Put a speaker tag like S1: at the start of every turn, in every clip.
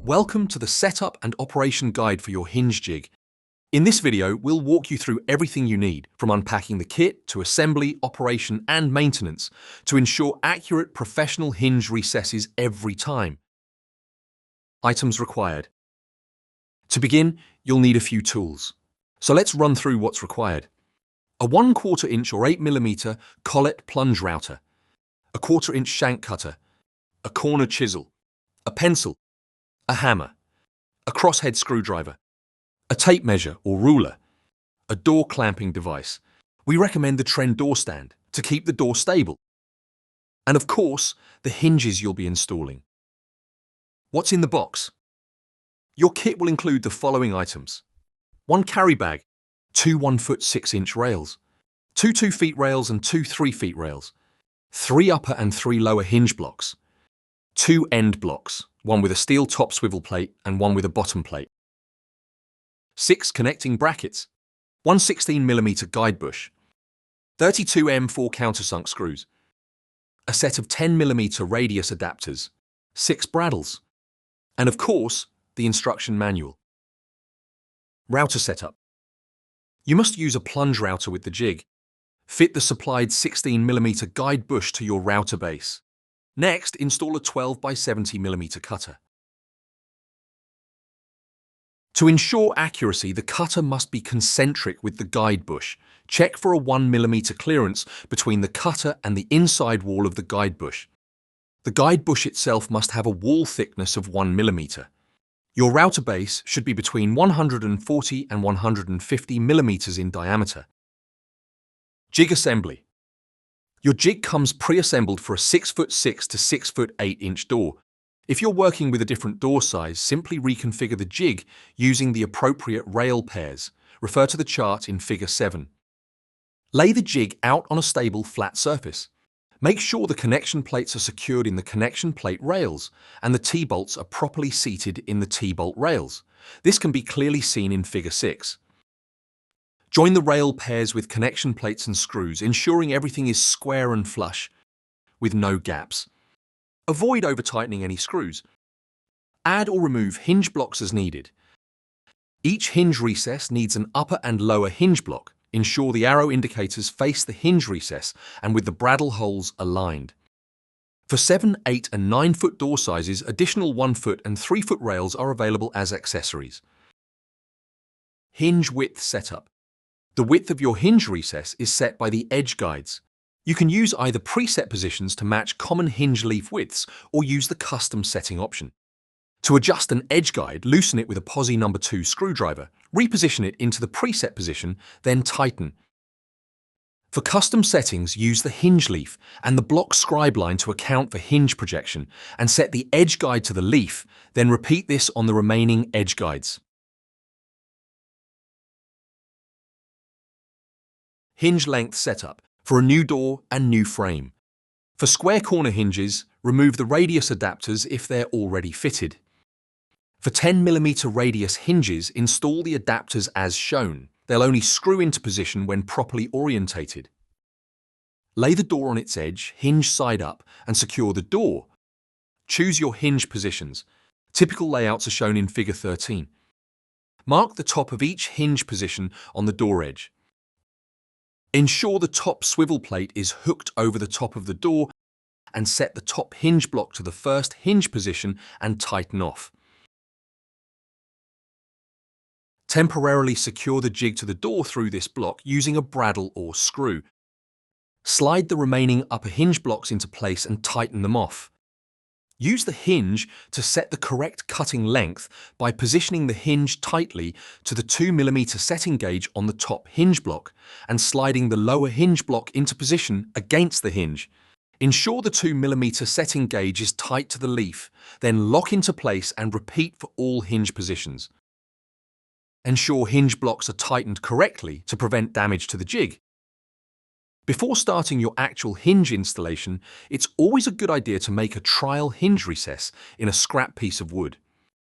S1: Welcome to the setup and operation guide for your hinge jig. In this video, we'll walk you through everything you need, from unpacking the kit to assembly, operation and maintenance, to ensure accurate professional hinge recesses every time. Items required. To begin, you'll need a few tools. So let's run through what's required. A 1/4 inch or 8mm collet plunge router, a 1/4 inch shank cutter, a corner chisel, a pencil, a hammer, a crosshead screwdriver, a tape measure or ruler, a door clamping device. We recommend the Trend door stand to keep the door stable. And of course, the hinges you'll be installing. What's in the box? Your kit will include the following items: 1 carry bag, 2 1-foot 6-inch rails, 2 2-feet rails and 2 3-feet rails, 3 upper and 3 lower hinge blocks, 2 end blocks, one with a steel top swivel plate and one with a bottom plate, 6 connecting brackets, 1 16mm guide bush, 32M 4 countersunk screws, a set of 10mm radius adapters, 6 braddles, and of course, the instruction manual. Router setup. You must use a plunge router with the jig. Fit the supplied 16mm guide bush to your router base. Next, install a 12x70mm cutter. To ensure accuracy, the cutter must be concentric with the guide bush. Check for a 1mm clearance between the cutter and the inside wall of the guide bush. The guide bush itself must have a wall thickness of 1mm. Your router base should be between 140 and 150mm in diameter. Jig assembly. Your jig comes pre-assembled for a 6'6" to 6'8" door. If you're working with a different door size, simply reconfigure the jig using the appropriate rail pairs. Refer to the chart in Figure 7. Lay the jig out on a stable, flat surface. Make sure the connection plates are secured in the connection plate rails and the T-bolts are properly seated in the T-bolt rails. This can be clearly seen in Figure 6. Join the rail pairs with connection plates and screws, ensuring everything is square and flush, with no gaps. Avoid over-tightening any screws. Add or remove hinge blocks as needed. Each hinge recess needs an upper and lower hinge block. Ensure the arrow indicators face the hinge recess and with the braddle holes aligned. For 7, 8 and 9-foot door sizes, additional 1-foot and 3-foot rails are available as accessories. Hinge width setup. The width of your hinge recess is set by the edge guides. You can use either preset positions to match common hinge leaf widths or use the custom setting option. To adjust an edge guide, loosen it with a posi No. 2 screwdriver, reposition it into the preset position, then tighten. For custom settings, use the hinge leaf and the block scribe line to account for hinge projection and set the edge guide to the leaf, then repeat this on the remaining edge guides. Hinge length setup for a new door and new frame. For square corner hinges, remove the radius adapters if they're already fitted. For 10mm radius hinges, install the adapters as shown. They'll only screw into position when properly orientated. Lay the door on its edge, hinge side up, and secure the door. Choose your hinge positions. Typical layouts are shown in Figure 13. Mark the top of each hinge position on the door edge. Ensure the top swivel plate is hooked over the top of the door and set the top hinge block to the first hinge position and tighten off. Temporarily secure the jig to the door through this block using a braddle or screw. Slide the remaining upper hinge blocks into place and tighten them off. Use the hinge to set the correct cutting length by positioning the hinge tightly to the 2mm setting gauge on the top hinge block and sliding the lower hinge block into position against the hinge. Ensure the 2mm setting gauge is tight to the leaf, then lock into place and repeat for all hinge positions. Ensure hinge blocks are tightened correctly to prevent damage to the jig. Before starting your actual hinge installation, it's always a good idea to make a trial hinge recess in a scrap piece of wood.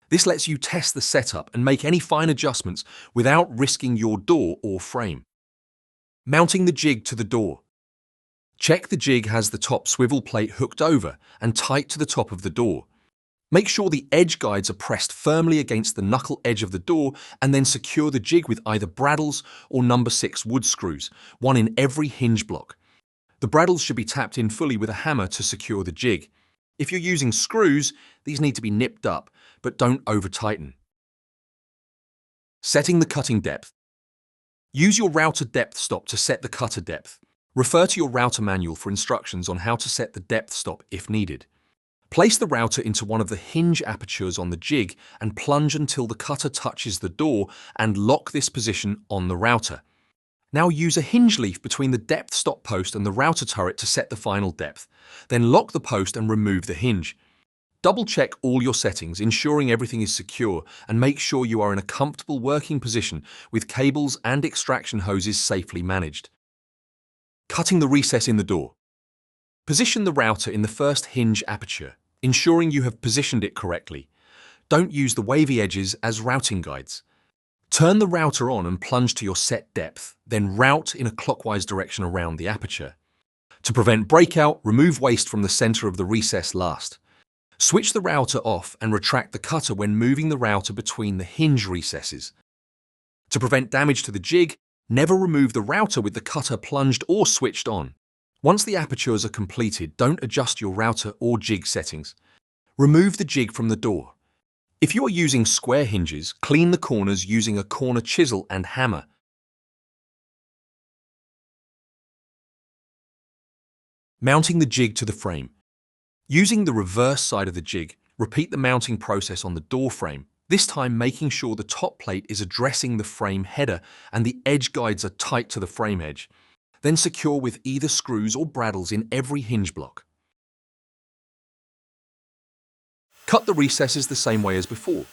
S1: This lets you test the setup and make any fine adjustments without risking your door or frame. Mounting the jig to the door. Check the jig has the top swivel plate hooked over and tight to the top of the door. Make sure the edge guides are pressed firmly against the knuckle edge of the door and then secure the jig with either braddles or number 6 wood screws, one in every hinge block. The braddles should be tapped in fully with a hammer to secure the jig. If you're using screws, these need to be nipped up, but don't over-tighten. Setting the cutting depth. Use your router depth stop to set the cutter depth. Refer to your router manual for instructions on how to set the depth stop if needed. Place the router into one of the hinge apertures on the jig and plunge until the cutter touches the door and lock this position on the router. Now use a hinge leaf between the depth stop post and the router turret to set the final depth. Then lock the post and remove the hinge. Double-check all your settings, ensuring everything is secure, and make sure you are in a comfortable working position with cables and extraction hoses safely managed. Cutting the recess in the door. Position the router in the first hinge aperture, ensuring you have positioned it correctly. Don't use the wavy edges as routing guides. Turn the router on and plunge to your set depth, then route in a clockwise direction around the aperture. To prevent breakout, remove waste from the center of the recess last. Switch the router off and retract the cutter when moving the router between the hinge recesses. To prevent damage to the jig, never remove the router with the cutter plunged or switched on. Once the apertures are completed, don't adjust your router or jig settings. Remove the jig from the door. If you are using square hinges, clean the corners using a corner chisel and hammer. Mounting the jig to the frame. Using the reverse side of the jig, repeat the mounting process on the door frame, this time making sure the top plate is addressing the frame header and the edge guides are tight to the frame edge. Then secure with either screws or braddles in every hinge block. Cut the recesses the same way as before.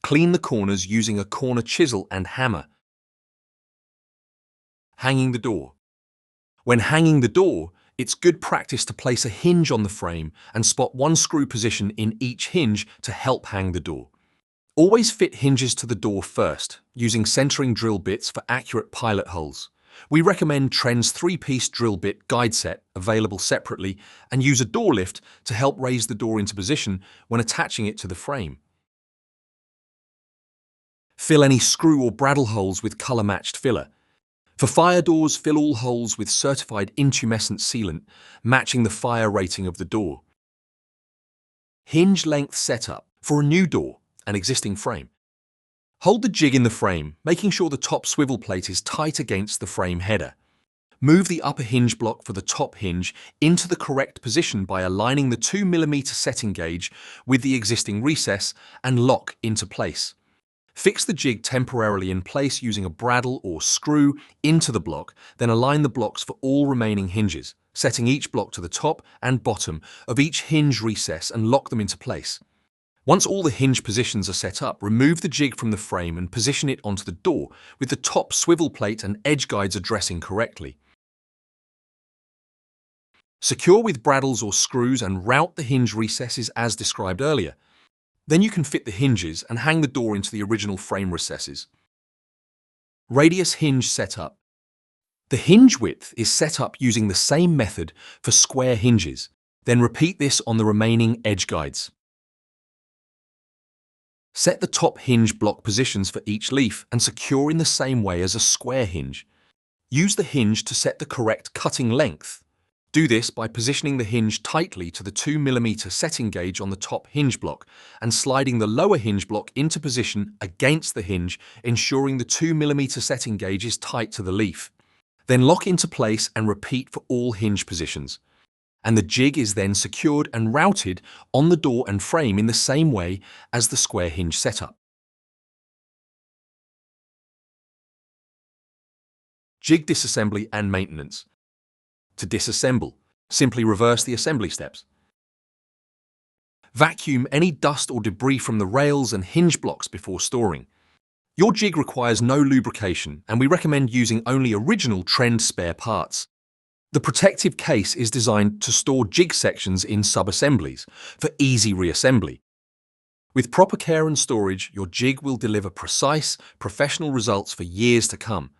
S1: Clean the corners using a corner chisel and hammer. Hanging the door. When hanging the door, it's good practice to place a hinge on the frame and spot one screw position in each hinge to help hang the door. Always fit hinges to the door first, using centering drill bits for accurate pilot holes. We recommend Trend's 3-piece drill bit guide set, available separately, and use a door lift to help raise the door into position when attaching it to the frame. Fill any screw or braddle holes with color-matched filler. For fire doors, fill all holes with certified intumescent sealant, matching the fire rating of the door. Hinge length setup for a new door and existing frame. Hold the jig in the frame, making sure the top swivel plate is tight against the frame header. Move the upper hinge block for the top hinge into the correct position by aligning the 2mm setting gauge with the existing recess and lock into place. Fix the jig temporarily in place using a braddle or screw into the block, then align the blocks for all remaining hinges, setting each block to the top and bottom of each hinge recess and lock them into place. Once all the hinge positions are set up, remove the jig from the frame and position it onto the door with the top swivel plate and edge guides addressing correctly. Secure with braddles or screws and route the hinge recesses as described earlier. Then you can fit the hinges and hang the door into the original frame recesses. Radius hinge setup. The hinge width is set up using the same method for square hinges. Then repeat this on the remaining edge guides. Set the top hinge block positions for each leaf and secure in the same way as a square hinge. Use the hinge to set the correct cutting length. Do this by positioning the hinge tightly to the 2mm setting gauge on the top hinge block and sliding the lower hinge block into position against the hinge, ensuring the 2mm setting gauge is tight to the leaf. Then lock into place and repeat for all hinge positions. And the jig is then secured and routed on the door and frame in the same way as the square hinge setup. Jig disassembly and maintenance. To disassemble, simply reverse the assembly steps. Vacuum any dust or debris from the rails and hinge blocks before storing. Your jig requires no lubrication, and we recommend using only original Trend spare parts. The protective case is designed to store jig sections in sub-assemblies for easy reassembly. With proper care and storage, your jig will deliver precise, professional results for years to come.